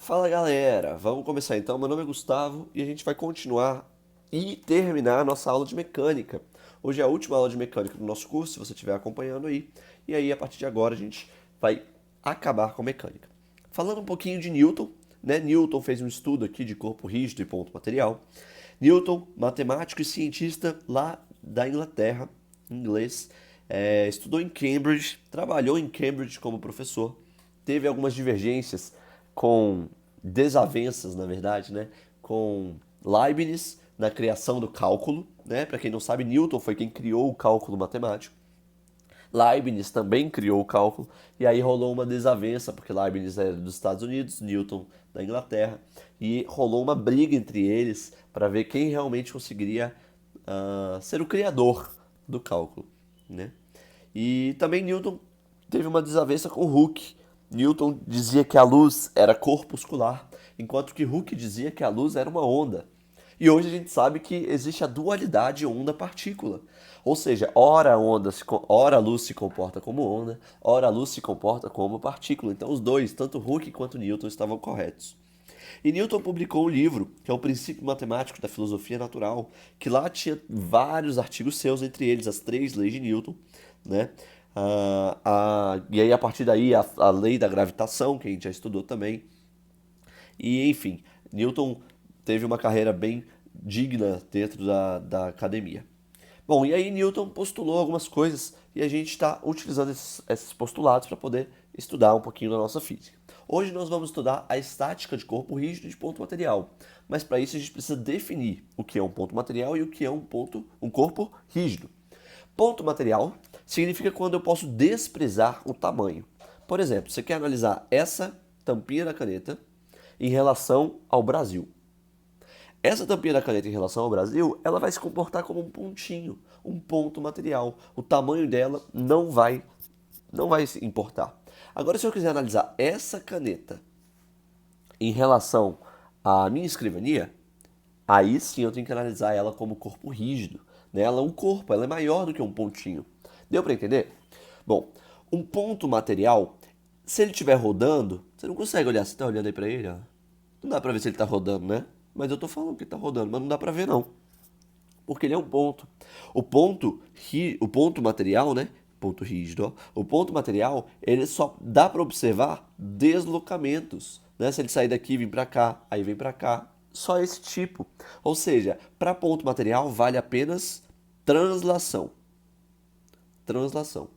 Fala galera, vamos começar então. Meu nome é Gustavo e a gente vai continuar e terminar a nossa aula de mecânica. Hoje é a última aula de mecânica do nosso curso, se você estiver acompanhando aí. E aí, a partir de agora, a gente vai acabar com mecânica. Falando um pouquinho de Newton, né? Newton fez um estudo aqui de corpo rígido e ponto material. Newton, matemático e cientista lá da Inglaterra, inglês, estudou em Cambridge, trabalhou em Cambridge como professor, teve algumas divergências com desavenças, na verdade, né, com Leibniz na criação do cálculo, né? Para quem não sabe, Newton foi quem criou o cálculo matemático. Leibniz também criou o cálculo, e aí rolou uma desavença, porque Leibniz era dos Estados Unidos, Newton da Inglaterra, e rolou uma briga entre eles para ver quem realmente conseguiria ser o criador do cálculo, né? E também Newton teve uma desavença com Hooke. Newton dizia que a luz era corpuscular, enquanto que Hooke dizia que a luz era uma onda. E hoje a gente sabe que existe a dualidade onda-partícula. Ou seja, ora a luz se comporta como onda, ora a luz se comporta como partícula. Então os dois, tanto Hooke quanto Newton, estavam corretos. E Newton publicou um livro, que é o Princípio Matemático da Filosofia Natural, que lá tinha vários artigos seus, entre eles as três leis de Newton, né? E aí, a partir daí, a lei da gravitação, que a gente já estudou também. E, enfim, Newton teve uma carreira bem digna dentro da academia. Bom, e aí Newton postulou algumas coisas e a gente está utilizando esses postulados para poder estudar um pouquinho da nossa física. Hoje nós vamos estudar a estática de corpo rígido e de ponto material, mas para isso a gente precisa definir o que é um ponto material e o que é um corpo rígido. Ponto material significa quando eu posso desprezar o tamanho. Por exemplo, você quer analisar essa tampinha da caneta em relação ao Brasil. Essa tampinha da caneta em relação ao Brasil, ela vai se comportar como um pontinho, um ponto material. O tamanho dela não vai se importar. Agora, se eu quiser analisar essa caneta em relação à minha escrivania, aí sim eu tenho que analisar ela como corpo rígido, né? Ela é um corpo, ela é maior do que um pontinho. Deu para entender? Bom, um ponto material, se ele estiver rodando, você não consegue olhar. Você está olhando aí para ele? Ó. Não dá para ver se ele está rodando, né? Mas eu tô falando que ele está rodando, mas não dá para ver não. Porque ele é um ponto. O ponto material, né? Ponto rígido, ó. O ponto material, ele só dá para observar deslocamentos, né? Se ele sair daqui e vir para cá, aí vem para cá, só esse tipo. Ou seja, para ponto material vale apenas translação. Translação.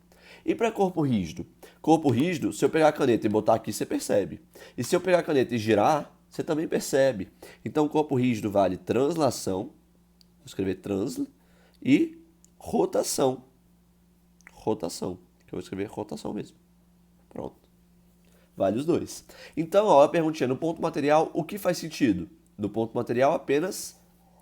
E para corpo rígido? Corpo rígido, se eu pegar a caneta e botar aqui, você percebe. E se eu pegar a caneta e girar, você também percebe. Então, corpo rígido vale translação, vou escrever transla, e rotação. Rotação, que eu vou escrever rotação mesmo. Pronto. Vale os dois. Então, ó, a perguntinha, no ponto material, o que faz sentido? No ponto material, apenas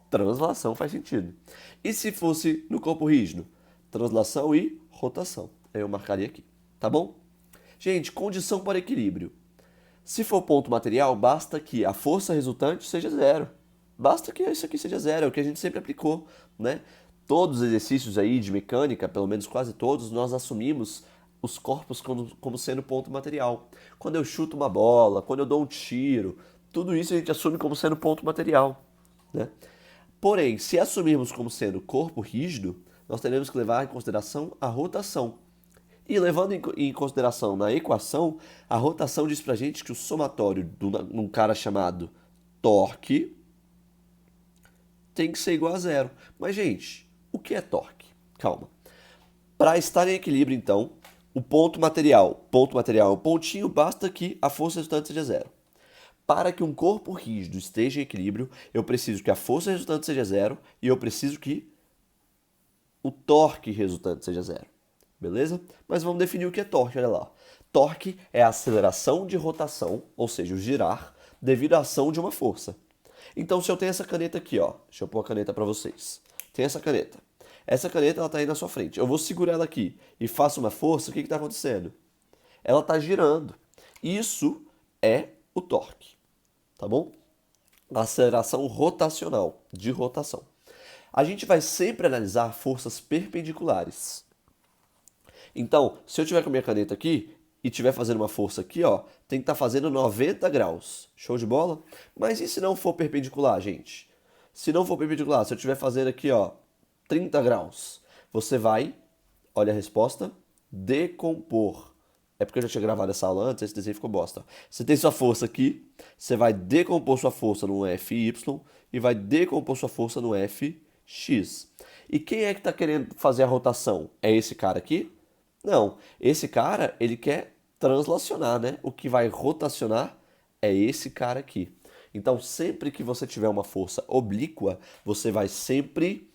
translação faz sentido. E se fosse no corpo rígido? Translação e rotação. Aí eu marcaria aqui, tá bom? Gente, condição para equilíbrio. Se for ponto material, basta que a força resultante seja zero. Basta que isso aqui seja zero, é o que a gente sempre aplicou, né? Todos os exercícios aí de mecânica, pelo menos quase todos, nós assumimos os corpos como sendo ponto material. Quando eu chuto uma bola, quando eu dou um tiro, tudo isso a gente assume como sendo ponto material, né? Porém, se assumirmos como sendo corpo rígido, nós teremos que levar em consideração a rotação. E levando em consideração na equação, a rotação diz pra gente que o somatório de um cara chamado torque tem que ser igual a zero. Mas, gente, o que é torque? Calma. Para estar em equilíbrio, então, o ponto material é o pontinho, basta que a força resultante seja zero. Para que um corpo rígido esteja em equilíbrio, eu preciso que a força resultante seja zero e eu preciso que o torque resultante seja zero. Beleza? Mas vamos definir o que é torque, olha lá. Torque é a aceleração de rotação, ou seja, o girar, devido à ação de uma força. Então, se eu tenho essa caneta aqui, ó, deixa eu pôr a caneta para vocês. Tem essa caneta. Essa caneta ela está aí na sua frente. Eu vou segurar ela aqui e faço uma força, o que está acontecendo? Ela está girando. Isso é o torque, tá bom? A aceleração rotacional, de rotação. A gente vai sempre analisar forças perpendiculares. Então, se eu tiver com a minha caneta aqui e estiver fazendo uma força aqui, ó, tem que estar fazendo 90 graus. Show de bola? Mas e se não for perpendicular, gente? Se não for perpendicular, se eu estiver fazendo aqui, ó, 30 graus, você vai, olha a resposta, decompor. É porque eu já tinha gravado essa aula antes, esse desenho ficou bosta. Você tem sua força aqui, você vai decompor sua força no Fy e vai decompor sua força no Fx. E quem é que está querendo fazer a rotação? É esse cara aqui? Não, esse cara, ele quer translacionar, né? O que vai rotacionar é esse cara aqui. Então, sempre que você tiver uma força oblíqua, você vai sempre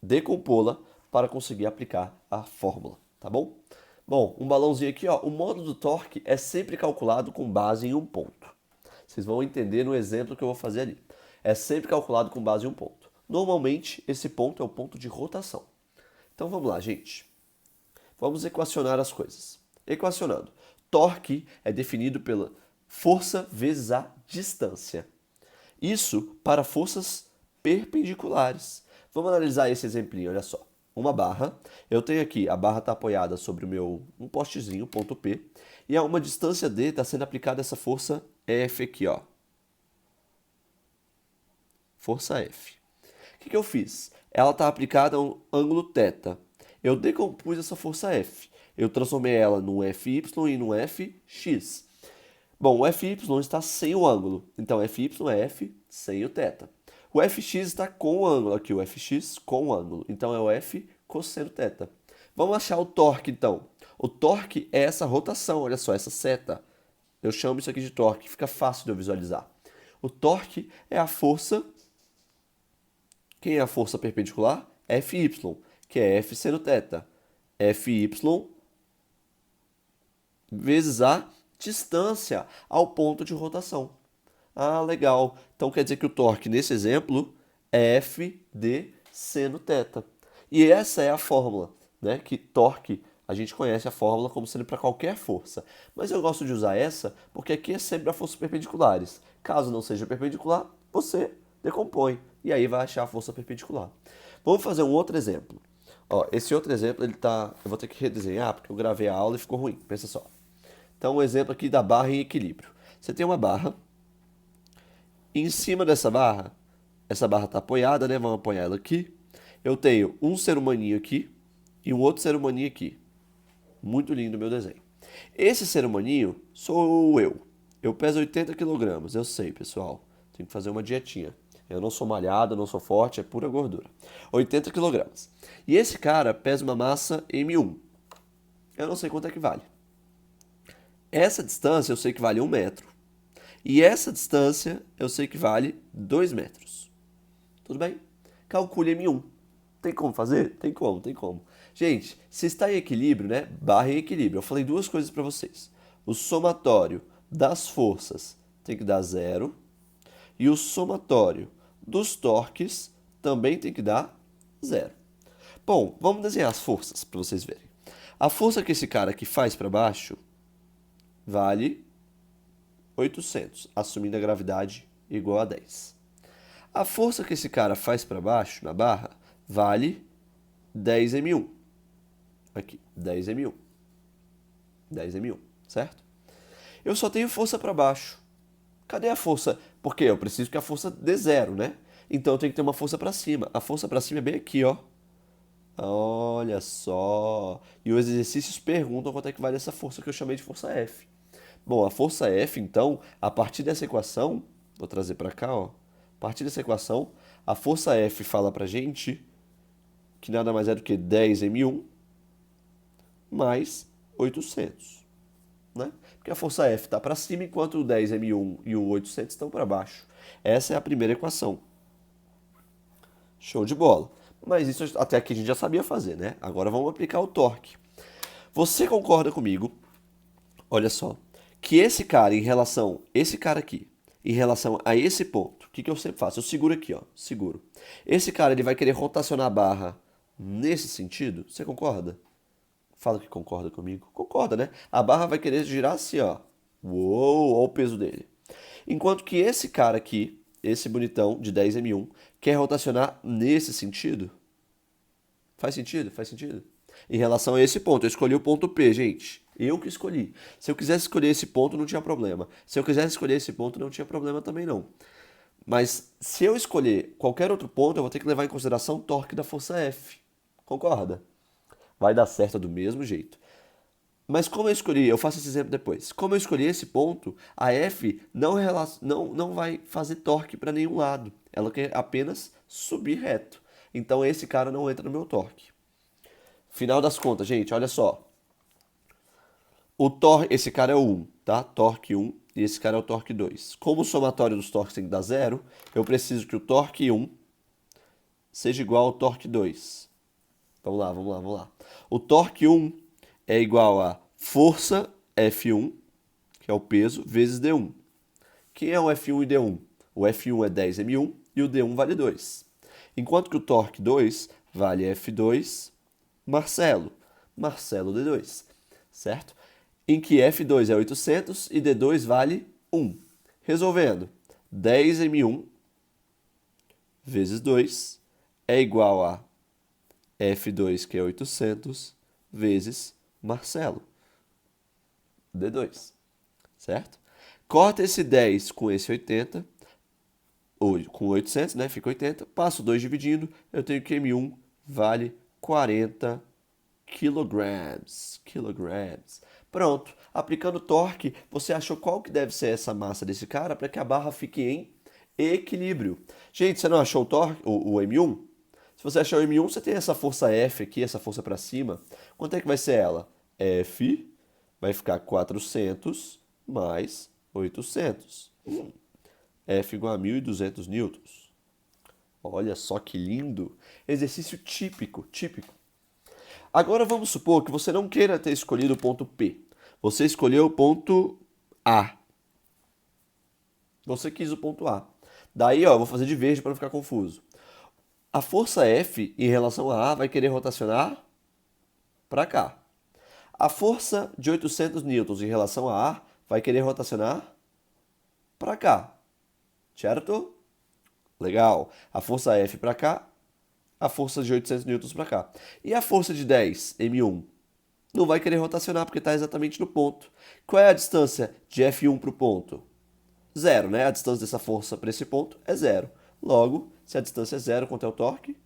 decompô-la para conseguir aplicar a fórmula, tá bom? Bom, um balãozinho aqui, ó. O módulo do torque é sempre calculado com base em um ponto. Vocês vão entender no exemplo que eu vou fazer ali. É sempre calculado com base em um ponto. Normalmente, esse ponto é o ponto de rotação. Então, vamos lá, gente. Vamos equacionar as coisas. Equacionando. Torque é definido pela força vezes a distância. Isso para forças perpendiculares. Vamos analisar esse exemplinho, olha só. Uma barra, eu tenho aqui, a barra está apoiada sobre um postezinho, ponto P, e a uma distância D está sendo aplicada essa força F aqui, ó. Força F. O que eu fiz? Ela está aplicada a um ângulo θ. Eu decompus essa força F. Eu transformei ela num Fy e num Fx. Bom, o Fy está sem o ângulo, então Fy é F sem o θ. O Fx está com o ângulo, aqui o Fx com o ângulo, então é o F cosseno θ. Vamos achar o torque, então. O torque é essa rotação, olha só, essa seta. Eu chamo isso aqui de torque, fica fácil de eu visualizar. O torque é a força. Quem é a força perpendicular? Fy, que é F seno θ. Fy vezes a distância ao ponto de rotação. Ah, legal. Então quer dizer que o torque nesse exemplo é F de seno θ. E essa é a fórmula, né? Que torque, a gente conhece a fórmula como sendo para qualquer força. Mas eu gosto de usar essa porque aqui é sempre a forças perpendiculares. Caso não seja perpendicular, você decompõe e aí vai achar a força perpendicular. Vamos fazer um outro exemplo. Ó, esse outro exemplo, eu vou ter que redesenhar porque eu gravei a aula e ficou ruim. Pensa só. Então, um exemplo aqui da barra em equilíbrio. Você tem uma barra, e em cima dessa barra, essa barra está apoiada, né? Vamos apoiar ela aqui. Eu tenho um ser humaninho aqui e um outro ser humaninho aqui. Muito lindo o meu desenho. Esse ser humaninho sou eu. Eu peso 80 kg, eu sei, pessoal. Tenho que fazer uma dietinha. Eu não sou malhado, não sou forte, é pura gordura. 80 kg. E esse cara pesa uma massa M1. Eu não sei quanto é que vale. Essa distância eu sei que vale 1 metro. E essa distância eu sei que vale 2 metros. Tudo bem? Calcule M1. Tem como fazer? Tem como, tem como. Gente, se está em equilíbrio, né? Barra em equilíbrio. Eu falei duas coisas para vocês. O somatório das forças tem que dar 0. E o somatório dos torques também tem que dar 0. Bom, vamos desenhar as forças para vocês verem. A força que esse cara aqui faz para baixo vale 800, assumindo a gravidade igual a 10. A força que esse cara faz para baixo, na barra, vale 10 M1. Aqui, 10 M1. 10 M1, certo? Eu só tenho força para baixo. Cadê a força? Porque eu preciso que a força dê 0, né? Então eu tenho que ter uma força para cima. A força para cima é bem aqui, ó. Olha só. E os exercícios perguntam quanto é que vale essa força que eu chamei de força F. Bom, a força F, então, a partir dessa equação, vou trazer para cá, ó. A partir dessa equação, a força F fala pra gente que nada mais é do que 10 M1 mais 800, né? Porque a força F está para cima enquanto o 10 M1 e o 800 estão para baixo. Essa é a primeira equação. Show de bola. Mas isso até aqui a gente já sabia fazer, né? Agora vamos aplicar o torque. Você concorda comigo? Olha só, que esse cara esse cara aqui, em relação a esse ponto, o que eu sempre faço? Eu seguro aqui, ó, seguro. Esse cara, ele vai querer rotacionar a barra nesse sentido, você concorda? Fala que concorda comigo. Concorda, né? A barra vai querer girar assim, ó. Uou, olha o peso dele. Enquanto que esse cara aqui, esse bonitão de 10 M1, quer rotacionar nesse sentido. Faz sentido? Faz sentido? Em relação a esse ponto, eu escolhi o ponto P, gente. Eu que escolhi. Se eu quisesse escolher esse ponto, não tinha problema. Se eu quisesse escolher esse ponto, não tinha problema também não. Mas se eu escolher qualquer outro ponto, eu vou ter que levar em consideração o torque da força F. Concorda? Vai dar certo do mesmo jeito. Mas como eu escolhi, eu faço esse exemplo depois. Como eu escolhi esse ponto, a F não vai fazer torque para nenhum lado. Ela quer apenas subir reto. Então esse cara não entra no meu torque. Final das contas, gente, olha só. Esse cara é o 1, tá? Torque 1 e esse cara é o torque 2. Como o somatório dos torques tem que dar 0, eu preciso que o torque 1 seja igual ao torque 2. Vamos lá, vamos lá, vamos lá. O torque 1 é igual a força F1, que é o peso, vezes D1. Quem é o F1 e D1? O F1 é 10 M1 e o D1 vale 2. Enquanto que o torque 2 vale F2 Marcelo D2, certo? Em que F2 é 800 e D2 vale 1. Resolvendo, 10M1 vezes 2 é igual a F2, que é 800, vezes Marcelo D2, certo? Corta esse 10 com esse 80, ou com 800, né? Fica 80. Passo 2 dividindo, eu tenho que M1 vale 40 quilograms. Pronto. Aplicando torque, você achou qual que deve ser essa massa desse cara para que a barra fique em equilíbrio. Gente, você não achou o torque, o M1? Se você achar o M1, você tem essa força F aqui, essa força para cima. Quanto é que vai ser ela? F vai ficar 400 mais 800. F igual a 1.200 newtons. Olha só que lindo. Exercício típico. Agora vamos supor que você não queira ter escolhido o ponto P. Você escolheu o ponto A. Você quis o ponto A. Daí, ó, eu vou fazer de verde para não ficar confuso. A força F em relação a vai querer rotacionar para cá. A força de 800 newtons em relação a vai querer rotacionar para cá. Certo? Legal. A força F para cá, a força de 800 newtons para cá. E a força de 10, M1? Não vai querer rotacionar porque está exatamente no ponto. Qual é a distância de F1 para o ponto? Zero, né? A distância dessa força para esse ponto é zero. Logo, se a distância é zero, quanto é o torque?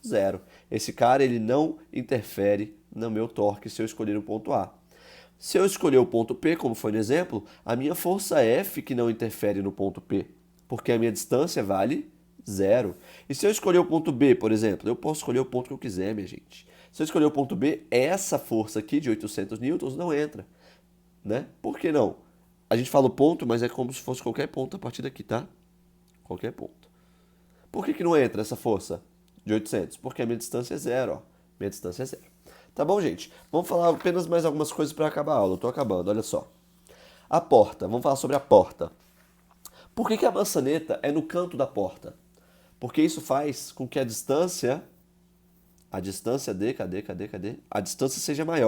Zero. Esse cara ele não interfere no meu torque se eu escolher o ponto A. Se eu escolher o ponto P, como foi no exemplo, a minha força F que não interfere no ponto P, porque a minha distância vale zero. E se eu escolher o ponto B, por exemplo, eu posso escolher o ponto que eu quiser, minha gente. Se eu escolher o ponto B, essa força aqui de 800 newtons não entra, né? Por que não? A gente fala o ponto, mas é como se fosse qualquer ponto a partir daqui, tá? Qualquer ponto. Por que não entra essa força de 800? Porque a minha distância é zero, ó. Minha distância é zero. Tá bom, gente? Vamos falar apenas mais algumas coisas para acabar a aula. Eu tô acabando, olha só. A porta. Vamos falar sobre a porta. Por que a maçaneta é no canto da porta? Porque isso faz com que a distância... A distância de... Cadê? A distância seja maior.